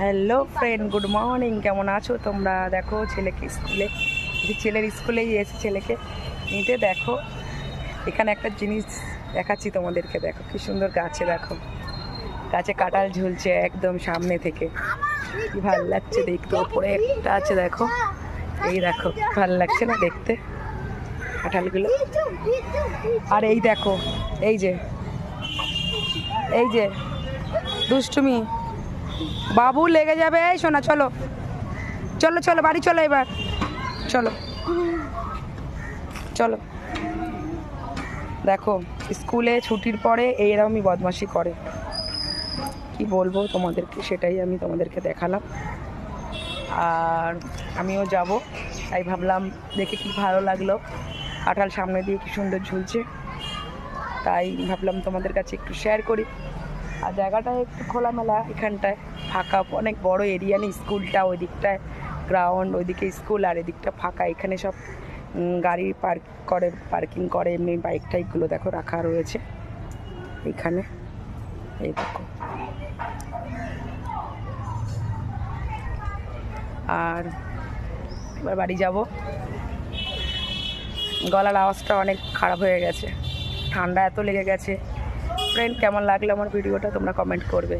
Hello friend, good morning. কেমন আছো তোমরা? দেখো ছেলেকে স্কুলে, ছেলের স্কুলেই এসে ছেলেকে নিতে। দেখো এখানে একটা জিনিস দেখাচ্ছি তোমাদেরকে। দেখো কি সুন্দর গাছে, দেখো গাছে কাঁঠাল ঝুলছে একদম সামনে থেকে। কি ভালো লাগছে দেখতে। ওপরে একটা আছে, দেখো এই দেখো, ভালো লাগছে না দেখতে কাঁঠালগুলো? আর এই দেখো, এই যে এই যে দুষ্টুমি বাবু লেগে যাবে। এই শোনা, চলো চলো চলো বাড়ি চলো, এবার চলো চলো। দেখো স্কুলে ছুটির পরে এইরকমই বদমাশি করে। কি বলবো তোমাদেরকে, সেটাই আমি তোমাদেরকে দেখালাম। আর আমিও যাব, তাই ভাবলাম দেখে কি ভালো লাগলো। কাঁঠাল সামনে দিয়ে কি সুন্দর ঝুলছে, তাই ভাবলাম তোমাদের কাছে একটু শেয়ার করি। আর জায়গাটা একটু খোলামেলা, এখানটায় ফাঁকা, অনেক বড় এরিয়া নেই। স্কুলটা ওই দিকটায় গ্রাউন্ড, ওইদিকে স্কুল, আর এদিকটা ফাঁকা। এখানে সব গাড়ি পার্কিং করে, এমনি বাইক টাইকগুলো দেখো রাখা রয়েছে এখানে। এই দেখো, আর এবার বাড়ি যাব। গলার আওয়াজটা অনেক খারাপ হয়ে গেছে, ঠান্ডা এত লেগে গেছে। ফ্রেন্ড, কেমন লাগলো আমার ভিডিওটা তোমরা কমেন্ট করবে।